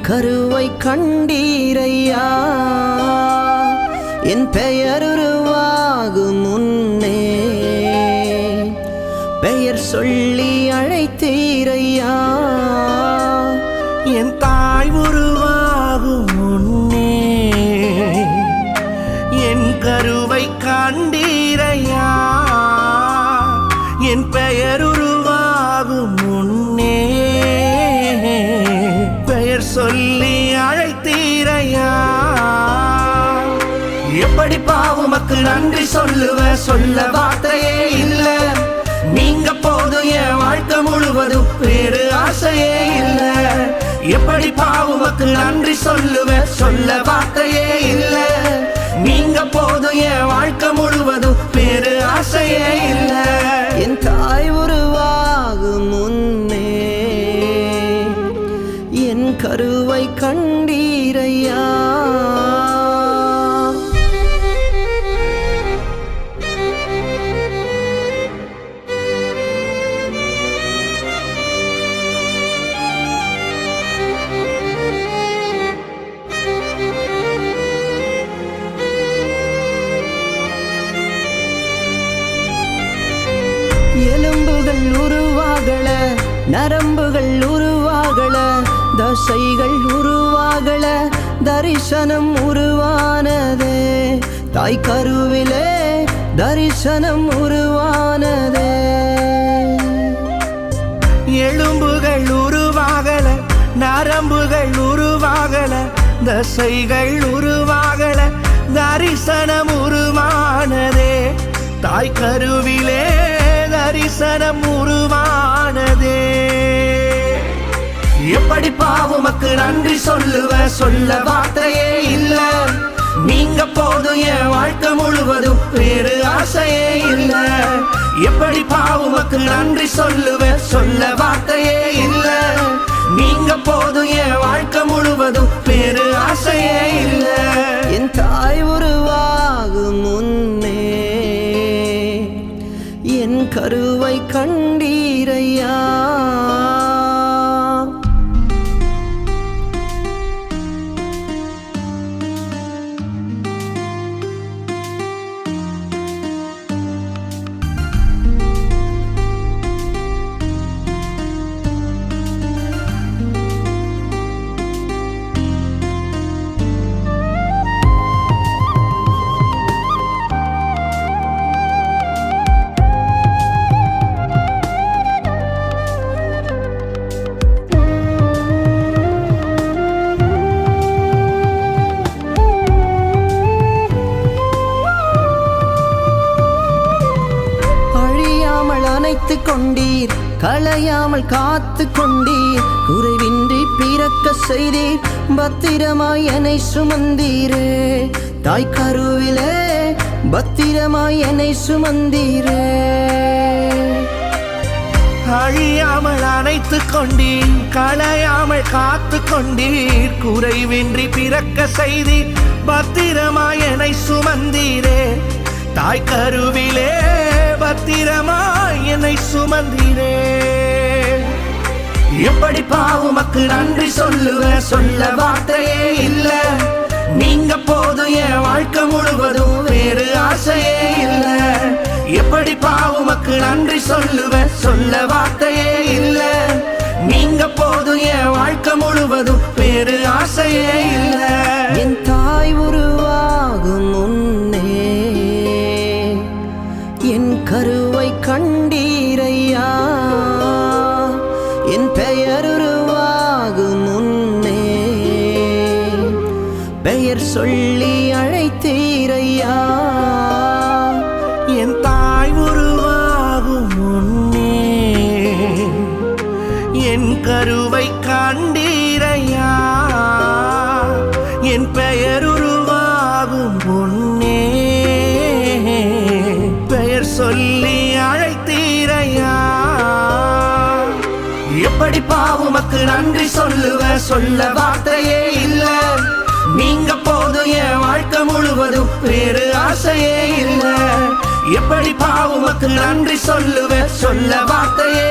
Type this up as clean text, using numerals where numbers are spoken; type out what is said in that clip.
கருவை கண்டீரையா என் பெயர் உருவாகும் முன்னே பெயர் சொல்லி அழைத்தீரையா என் தாய் உருவாகும் முன்னே என் கருவை கண்டீரையா என் பெயர் உருவாகும் முன்னே பெயர் சொல்லி அழைத்தீரையா எப்படி பாவுமக்கு நன்றி சொல்லுவ சொல்ல வார்த்தையே இல்ல நீங்க போதும் என் வாழ்க்கை முழுவதும் வேறு ஆசையே இல்ல எப்படி பாவுமக்கு நன்றி சொல்லுவ சொல்ல வார்த்தையே இல்ல நீங்க போதும் என் வாழ்க்கை முழுவதும் வேறு ஆசையே இல்ல என் தாய் உருவாகும் முன்னே என் கருவை கண்டீரையா எலும்புகள் உருவாகல நரம்புகள் உருவாகல தசைகள் உருவாகல தரிசனம் உருவானதே தாய் கருவிலே தரிசனம் உருவானதே எலும்புகள் உருவாகல நரம்புகள் உருவாகல தசைகள் உருவாகல தரிசனம் உருவானதே தாய் கருவிலே தரிசனம் உருவானதே எப்படி பாவுமக்கு நன்றி சொல்லுவ சொல்ல வார்த்தையே இல்ல நீங்க போதும் என் வாழ்க்கை முழுவதும் வேறு ஆசையே இல்ல எப்படி பாவுமக்கு நன்றி சொல்லுவ சொல்ல வார்த்தையே இல்ல நீங்க போதும் என் வாழ்க்கை முழுவதும் வேறு ஆசையே இல்ல என் தாய் உருவாகும் முன்னே என் கருவை கண்டீரையா அணைத்து கொண்டீர் களையாமல் காத்து கொண்டீர் குறைவின்றி பிறக்க செய்தீர் பத்திரமாய் என்னை சுமந்தீரே தாய் கருவிலே பத்திரமாய் என்னை சுமந்தீரே அழியாமல் அணைத்து கொண்டீர் களையாமல் காத்து கொண்டீர் குறைவின்றி பிறக்க செய்தீர் பத்திரமாய் என்னை சுமந்தீரே தாய் கருவிலே பத்திரமாய் என்னை சுமந்தீரே எப்படி பாவுமக்கு நன்றி சொல்லுவ சொல்ல வார்த்தையே இல்ல நீங்க போதும் என் வாழ்க்கை முழுவதும் வேறு ஆசையே இல்ல எப்படி பாவுமக்கு நன்றி சொல்லுவ சொல்ல வார்த்தையே இல்ல நீங்க போதும் என் வாழ்க்கை முழுவதும் வேறு ஆசையே இல்ல என் தாய் உருவாகும் முன்னே என் கருவை கண்டீரையா என் பெயர் உருவாகும் முன்னே பெயர் சொல்லி அழைத்தீரையா என் தாய் உருவாகும் முன்னே என் கருவை கண்டீரையா என் பெயர் உருவாகும் முன்னே பெயர் சொல்லி அழைத்தீரையா எப்படி பாவுமக்கு நன்றி சொல்லுவ சொல்ல வார்த்தையே இல்ல நீங்க போதும் என் வாழ்க்கை முழுவதும் வேறு ஆசையே இல்ல எப்படி பாவுமக்கு நன்றி சொல்லுவ சொல்ல வார்த்தையே